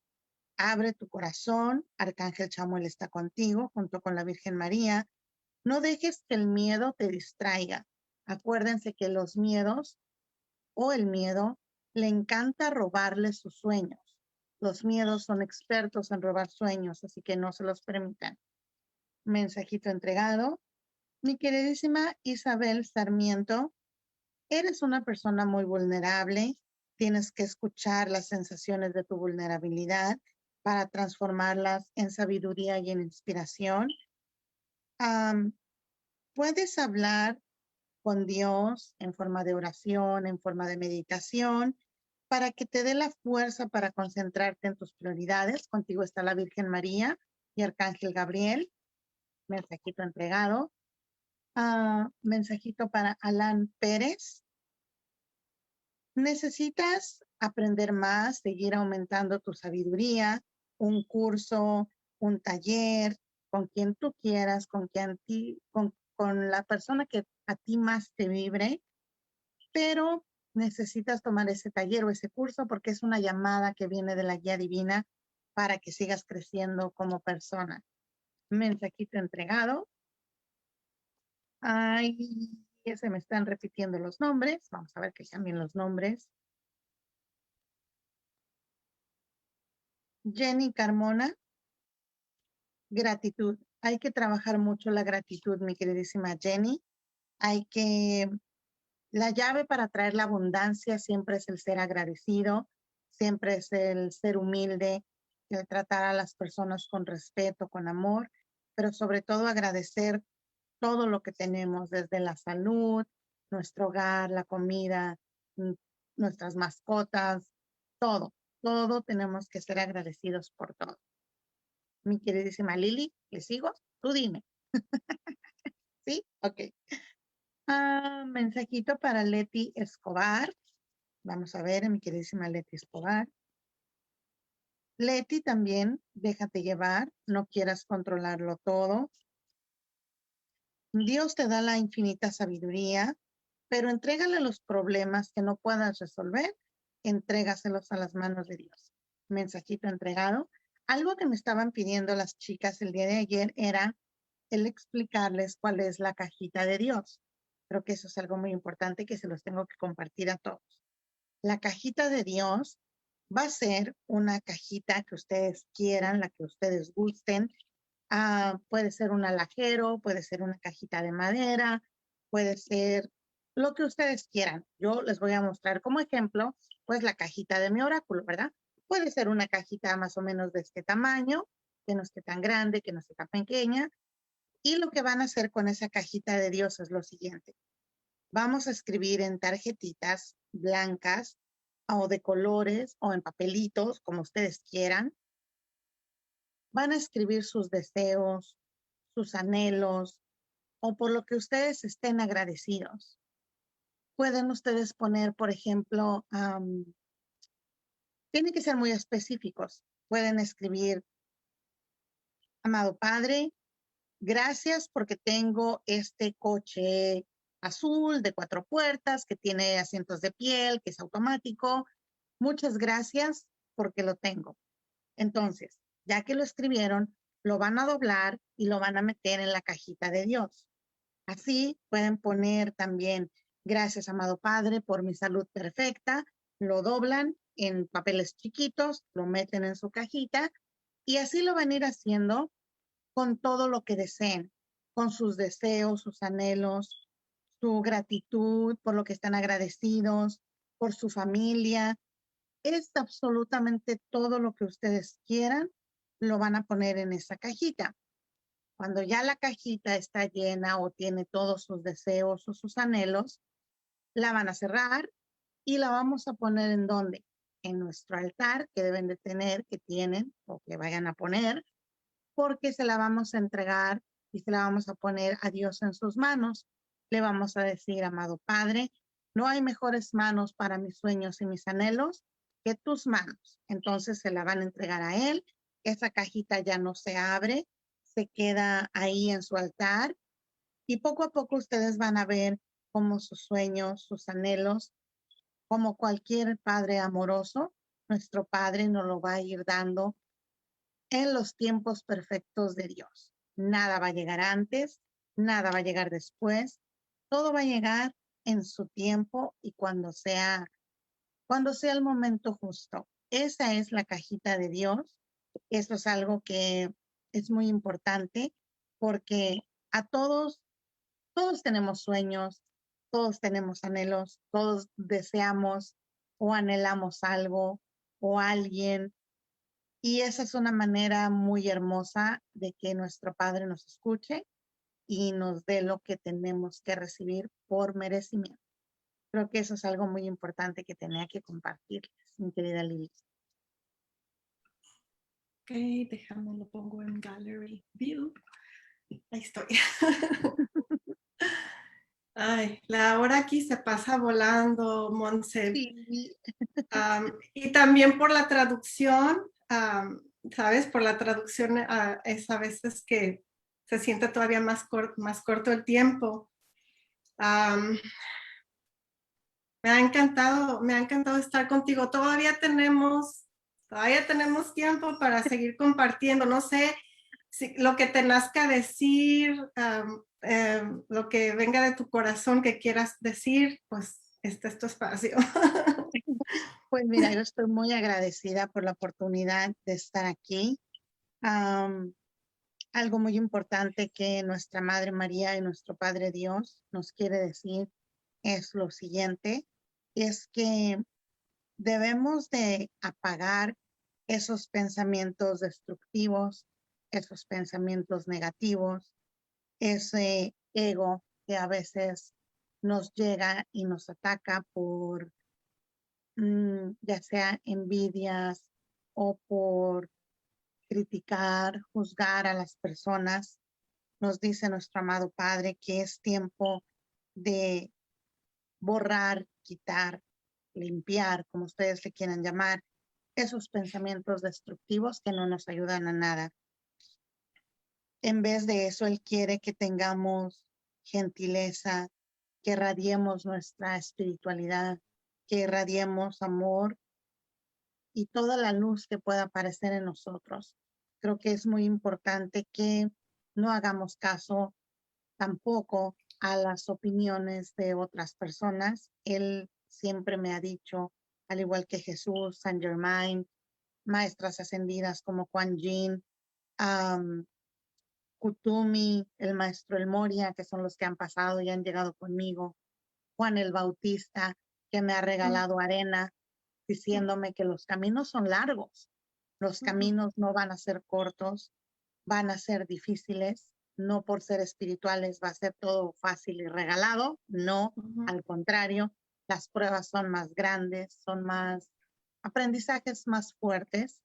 abre tu corazón, Arcángel Chamuel está contigo, junto con la Virgen María. No dejes que el miedo te distraiga. Acuérdense que los miedos o el miedo le encanta robarle sus sueños. Los miedos son expertos en robar sueños, así que no se los permitan. Mensajito entregado. Mi queridísima Isabel Sarmiento, eres una persona muy vulnerable. Tienes que escuchar las sensaciones de tu vulnerabilidad para transformarlas en sabiduría y en inspiración. Puedes hablar con Dios en forma de oración, en forma de meditación, para que te dé la fuerza para concentrarte en tus prioridades. Contigo está la Virgen María y Arcángel Gabriel. Mensajito entregado. Mensajito para Alan Pérez. Necesitas aprender más, seguir aumentando tu sabiduría, un curso, un taller, con quien tú quieras, con la persona que a ti más te vibre, pero necesitas tomar ese taller o ese curso porque es una llamada que viene de la guía divina para que sigas creciendo como persona. Mensajito entregado. Ay, se me están repitiendo los nombres. Vamos a ver que cambien los nombres. Jenny Carmona, gratitud. Hay que trabajar mucho la gratitud, mi queridísima Jenny. La llave para traer la abundancia siempre es el ser agradecido, siempre es el ser humilde, el tratar a las personas con respeto, con amor, pero sobre todo agradecer todo lo que tenemos, desde la salud, nuestro hogar, la comida, nuestras mascotas, todo tenemos que ser agradecidos por todo. Mi queridísima Lili, ¿le sigo? Tú dime. ¿Sí? Ok. Mensajito para Leti Escobar. Vamos a ver, mi queridísima Leti Escobar. Leti, también, déjate llevar, no quieras controlarlo todo. Dios te da la infinita sabiduría, pero entrégale los problemas que no puedas resolver, entrégaselos a las manos de Dios. Mensajito entregado. Algo que me estaban pidiendo las chicas el día de ayer era el explicarles cuál es la cajita de Dios. Creo que eso es algo muy importante que se los tengo que compartir a todos. La cajita de Dios va a ser una cajita que ustedes quieran, la que ustedes gusten. Puede ser un alajero, puede ser una cajita de madera, puede ser lo que ustedes quieran. Yo les voy a mostrar como ejemplo, pues la cajita de mi oráculo, ¿verdad? Puede ser una cajita más o menos de este tamaño, que no esté tan grande, que no esté tan pequeña. Y lo que van a hacer con esa cajita de Dios es lo siguiente. Vamos a escribir en tarjetitas blancas o de colores o en papelitos, como ustedes quieran. Van a escribir sus deseos, sus anhelos o por lo que ustedes estén agradecidos. Pueden ustedes poner, por ejemplo, tienen que ser muy específicos. Pueden escribir, amado Padre, gracias porque tengo este coche azul de 4 puertas que tiene asientos de piel, que es automático. Muchas gracias porque lo tengo. Entonces, ya que lo escribieron, lo van a doblar y lo van a meter en la cajita de Dios. Así pueden poner también, gracias, amado Padre, por mi salud perfecta. Lo doblan en papeles chiquitos, lo meten en su cajita y así lo van a ir haciendo con todo lo que deseen, con sus deseos, sus anhelos, su gratitud por lo que están agradecidos, por su familia. Es absolutamente todo lo que ustedes quieran, lo van a poner en esa cajita. Cuando ya la cajita está llena o tiene todos sus deseos o sus anhelos, la van a cerrar y la vamos a poner ¿en dónde? En nuestro altar que deben de tener, que tienen o que vayan a poner, porque se la vamos a entregar y se la vamos a poner a Dios en sus manos. Le vamos a decir, amado Padre, no hay mejores manos para mis sueños y mis anhelos que tus manos. Entonces se la van a entregar a Él. Esa cajita ya no se abre, se queda ahí en su altar y poco a poco ustedes van a ver cómo sus sueños, sus anhelos, como cualquier padre amoroso, nuestro Padre nos lo va a ir dando en los tiempos perfectos de Dios. Nada va a llegar antes, nada va a llegar después. todo va a llegar en su tiempo y cuando sea el momento justo. Esa es la cajita de Dios. Eso es algo que es muy importante porque a todos tenemos sueños, todos tenemos anhelos, todos deseamos o anhelamos algo o alguien. Y esa es una manera muy hermosa de que nuestro Padre nos escuche y nos dé lo que tenemos que recibir por merecimiento. Creo que eso es algo muy importante que tenía que compartirles, mi querida Lili. Ok, déjame lo pongo en Gallery View. Ahí estoy. Ay, la hora aquí se pasa volando, Monse. Sí, Y también por la traducción, ¿sabes? Por la traducción es a veces que se siente todavía más corto el tiempo. Am, me ha encantado estar contigo. Todavía tenemos tiempo para seguir compartiendo. No sé si lo que te nazca decir, lo que venga de tu corazón que quieras decir, pues este es tu espacio. pues mira, yo estoy muy agradecida por la oportunidad de estar aquí. Am, Algo muy importante que nuestra Madre María y nuestro Padre Dios nos quiere decir es lo siguiente, es que debemos de apagar esos pensamientos destructivos, esos pensamientos negativos, ese ego que a veces nos llega y nos ataca por ya sea envidias o por criticar, juzgar a las personas. Nos dice nuestro amado Padre que es tiempo de borrar, quitar, limpiar, como ustedes le quieran llamar, esos pensamientos destructivos que no nos ayudan a nada. En vez de eso, Él quiere que tengamos gentileza, que irradiemos nuestra espiritualidad, que irradiemos amor y toda la luz que pueda aparecer en nosotros. Creo que es muy importante que no hagamos caso tampoco a las opiniones de otras personas. Él siempre me ha dicho, al igual que Jesús, Saint Germain, maestras ascendidas como Kuan Yin, Kutumi, el maestro El Moria, que son los que han pasado y han llegado conmigo, Juan el Bautista, que me ha regalado arena, diciéndome que los caminos son largos, los caminos no van a ser cortos, van a ser difíciles, no por ser espirituales va a ser todo fácil y regalado, no, al contrario, las pruebas son más grandes, son más aprendizajes más fuertes,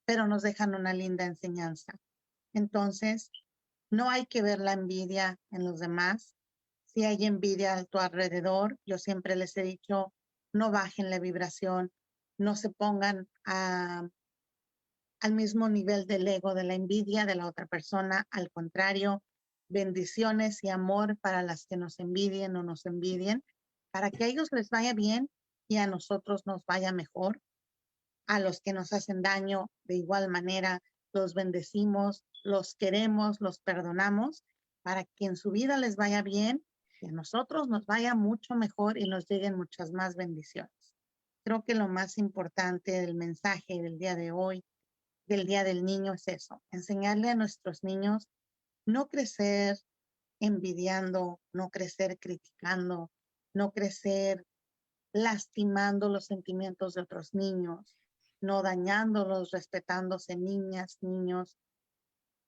pero nos dejan una linda enseñanza. Entonces, no hay que ver la envidia en los demás. Si hay envidia a tu alrededor, yo siempre les he dicho, no bajen la vibración, no se pongan al mismo nivel del ego, de la envidia de la otra persona. Al contrario, bendiciones y amor para las que nos envidien o nos envidien, para que a ellos les vaya bien y a nosotros nos vaya mejor. A los que nos hacen daño, de igual manera, los bendecimos, los queremos, los perdonamos, para que en su vida les vaya bien y a nosotros nos vaya mucho mejor y nos lleguen muchas más bendiciones. Creo que lo más importante del mensaje del día de hoy, del Día del Niño, es eso, enseñarle a nuestros niños no crecer envidiando, no crecer criticando, no crecer lastimando los sentimientos de otros niños, no dañándolos, respetándose niñas, niños.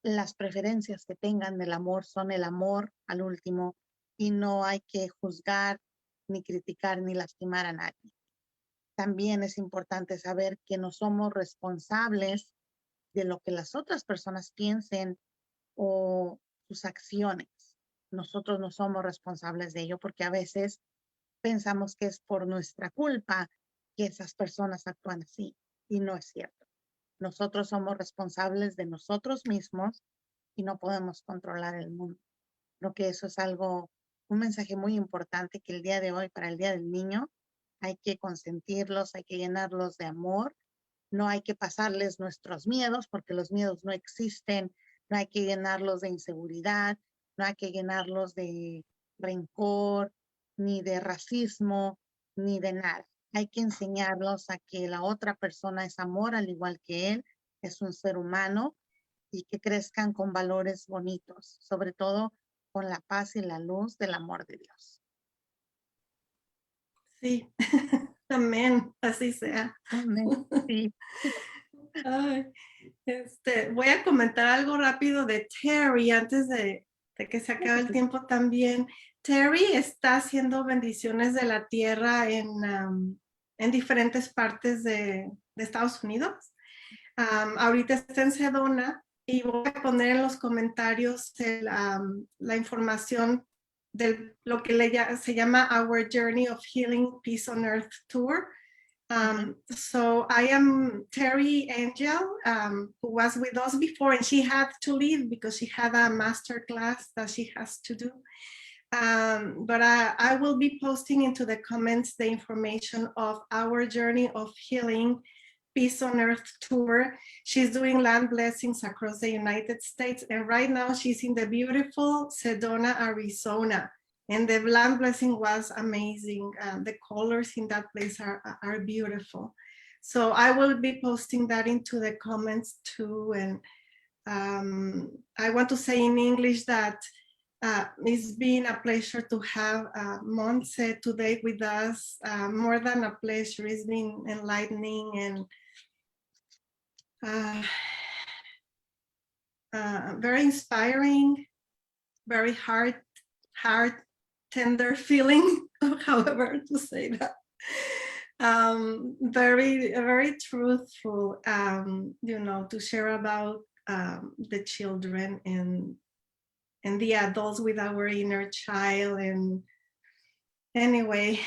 Las preferencias que tengan del amor son el amor al último y no hay que juzgar, ni criticar, ni lastimar a nadie. También es importante saber que no somos responsables de lo que las otras personas piensen o sus acciones. Nosotros no somos responsables de ello porque a veces pensamos que es por nuestra culpa que esas personas actúan así y no es cierto. Nosotros somos responsables de nosotros mismos y no podemos controlar el mundo. Creo que eso es algo, un mensaje muy importante que el día de hoy, para el Día del Niño, hay que consentirlos, hay que llenarlos de amor, no hay que pasarles nuestros miedos porque los miedos no existen, no hay que llenarlos de inseguridad, no hay que llenarlos de rencor, ni de racismo, ni de nada. Hay que enseñarlos a que la otra persona es amor al igual que él, es un ser humano y que crezcan con valores bonitos, sobre todo con la paz y la luz del amor de Dios. Sí, amén, así sea. Amén. Sí. Ay, voy a comentar algo rápido de Terry antes de que se acabe el tiempo también. Terry está haciendo bendiciones de la tierra en diferentes partes de Estados Unidos. Ahorita está en Sedona y voy a poner en los comentarios la información de lo que se llama Our Journey of Healing Peace on Earth Tour. So I am Terry Angel, who was with us before, and she had to leave because she had a master class that she has to do. But I will be posting into the comments the information of Our Journey of Healing Peace on Earth tour. She's doing land blessings across the United States, and right now she's in the beautiful Sedona, Arizona. And the land blessing was amazing. The colors in that place are beautiful. So I will be posting that into the comments too. And I want to say in English that it's been a pleasure to have Montse today with us. More than a pleasure, it's been enlightening and very inspiring, very heart tender feeling, however to say that. Very truthful, to share about the children and the adults with our inner child. And anyway,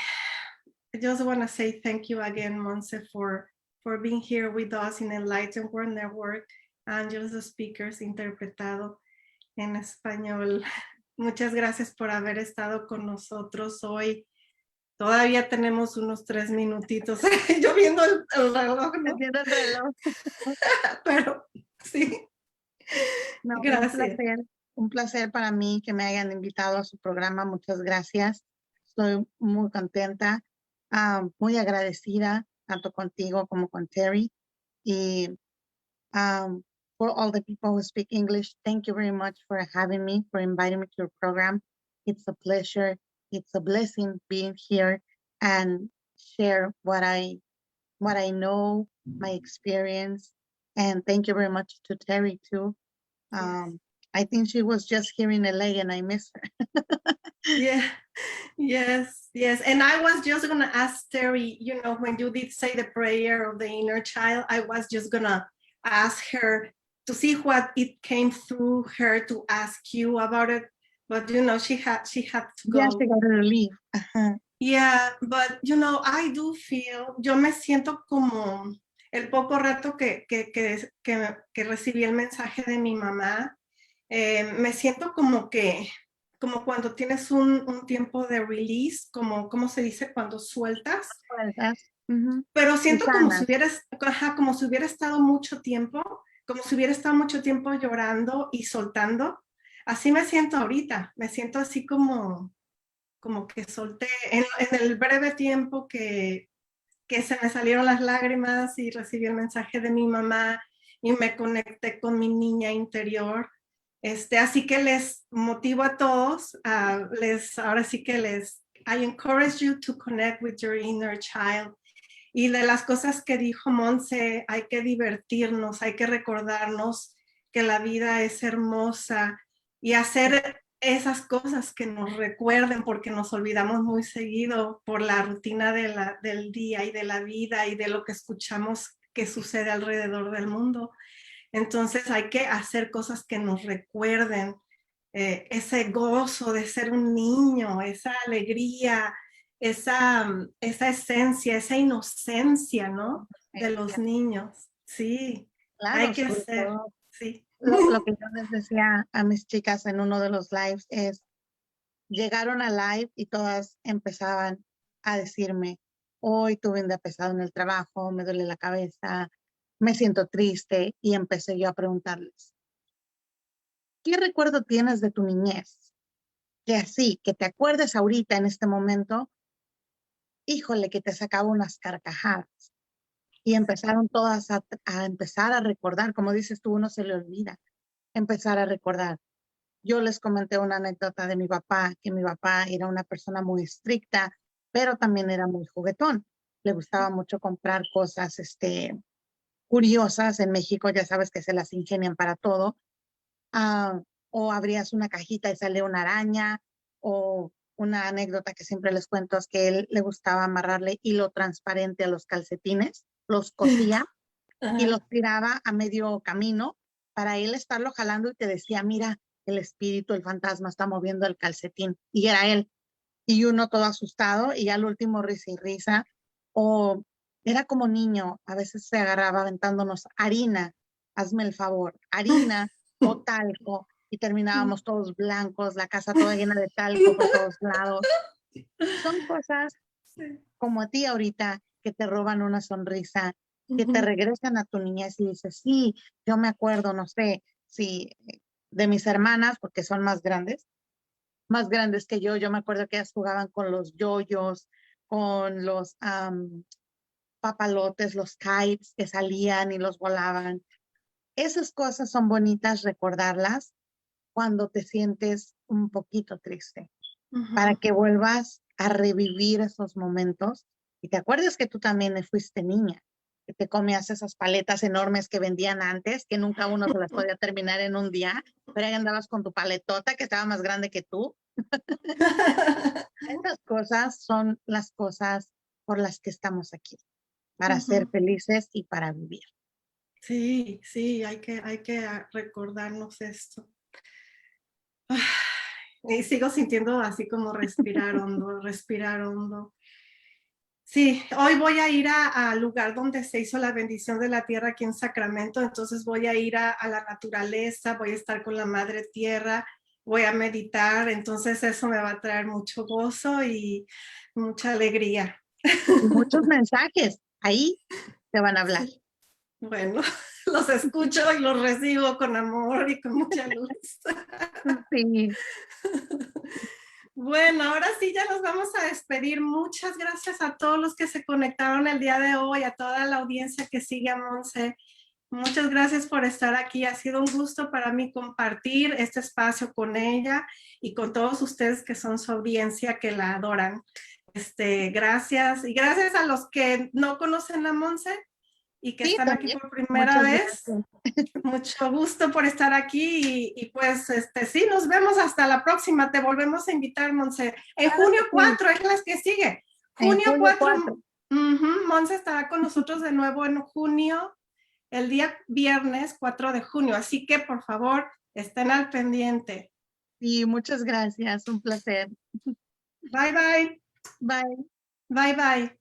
I just want to say thank you again, Montse, for being here with us in Enlightened World Network, Angels Speakers Interpretado en Español. Muchas gracias por haber estado con nosotros hoy. Todavía tenemos unos 3 minutitos. Yo viendo el reloj, ¿no? Viendo el reloj. Pero sí. No, Gracias. un placer para mí que me hayan invitado a su programa. Muchas gracias. Estoy muy contenta, muy agradecida, tanto contigo como con Terry. Y for all the people who speak English, thank you very much for having me, for inviting me to your program. It's a pleasure. It's a blessing being here and share what I know, my experience. And thank you very much to Terry too. I think she was just here in LA and I miss her. Yeah, yes. And I was just going to ask Terry, when you did say the prayer of the inner child, I was just going to ask her to see what it came through her to ask you about it. But, she had to go. Yeah, she got to leave. Yeah, but, I do feel, yo me siento como el poco rato que recibí el mensaje de mi mamá, me siento como cuando tienes un tiempo de release, ¿cómo se dice? Cuando sueltas. Pero siento como si hubiera estado mucho tiempo, llorando y soltando. Así me siento ahorita, me siento así como que solté en el breve tiempo que se me salieron las lágrimas y recibí el mensaje de mi mamá y me conecté con mi niña interior. Así que les motivo a todos, I encourage you to connect with your inner child. Y de las cosas que dijo Montse, hay que divertirnos, hay que recordarnos que la vida es hermosa y hacer esas cosas que nos recuerden, porque nos olvidamos muy seguido por la rutina del día y de la vida y de lo que escuchamos que sucede alrededor del mundo. Entonces hay que hacer cosas que nos recuerden ese gozo de ser un niño, esa alegría, esa esencia, esa inocencia, ¿no? De los niños. Sí, claro, hay que hacer, sí. Lo que yo les decía a mis chicas en uno de los lives es, llegaron a live y todas empezaban a decirme, hoy tuve un día pesado en el trabajo, me duele la cabeza, me siento triste, y empecé yo a preguntarles, ¿qué recuerdo tienes de tu niñez? que así, que te acuerdes ahorita en este momento, híjole, que te sacaba unas carcajadas. Y empezaron todas a empezar a recordar, como dices tú, uno se le olvida, empezar a recordar. Yo les comenté una anécdota de mi papá, que mi papá era una persona muy estricta, pero también era muy juguetón. Le gustaba mucho comprar cosas, curiosas. En México ya sabes que se las ingenian para todo. Ah, o abrías una cajita y sale una araña, o una anécdota que siempre les cuento es que él le gustaba amarrarle hilo transparente a los calcetines, los cosía y los Ajá. tiraba a medio camino para él estarlo jalando y te decía, mira, el espíritu, el fantasma está moviendo el calcetín. Y era él. Y uno todo asustado y al último risa y risa. O era como niño, a veces se agarraba aventándonos harina, hazme el favor, harina o talco y terminábamos todos blancos, la casa toda llena de talco por todos lados. Son cosas Sí. como a ti ahorita que te roban una sonrisa, que te Ujú. regresan a tu niñez y dices, sí, yo me acuerdo, no sé, si de mis hermanas, porque son más grandes que yo me acuerdo que ellas jugaban con los yoyos, con los papalotes, los kites que salían y los volaban. Esas cosas son bonitas recordarlas cuando te sientes un poquito triste, para Ujú. que vuelvas a revivir esos momentos y te acuerdes que tú también fuiste niña, que te comías esas paletas enormes que vendían antes, que nunca uno se las podía terminar en un día, pero ahí andabas con tu paletota que estaba más grande que tú. Esas cosas son las cosas por las que estamos aquí, para ser Ujú. felices y para vivir. Sí, sí, hay que recordarnos esto. Ay, y sigo sintiendo así como respirar hondo, respirar hondo. Sí, hoy voy a ir al lugar donde se hizo la bendición de la tierra aquí en Sacramento, entonces voy a ir a la naturaleza, voy a estar con la madre tierra, voy a meditar, entonces eso me va a traer mucho gozo y mucha alegría. Y muchos mensajes ahí te van a hablar. Sí. Bueno, los escucho y los recibo con amor y con mucha luz. Sí, Bueno, ahora sí ya nos vamos a despedir. Muchas gracias a todos los que se conectaron el día de hoy, a toda la audiencia que sigue a Monse. Muchas gracias por estar aquí. Ha sido un gusto para mí compartir este espacio con ella y con todos ustedes que son su audiencia, que la adoran. Gracias. Y gracias a los que no conocen a Monse y que sí, están aquí también. por primera Muchas vez. gracias. Mucho gusto por estar aquí y pues sí, nos vemos hasta la próxima. Te volvemos a invitar, Monse. En Claro junio que sí. 4 es la que sigue. En Junio julio 4, 4. Monse estará con nosotros de nuevo en junio, el día viernes 4 de junio. Así que por favor, estén al pendiente. Sí, muchas gracias. Un placer. Bye, bye. Bye. Bye, bye.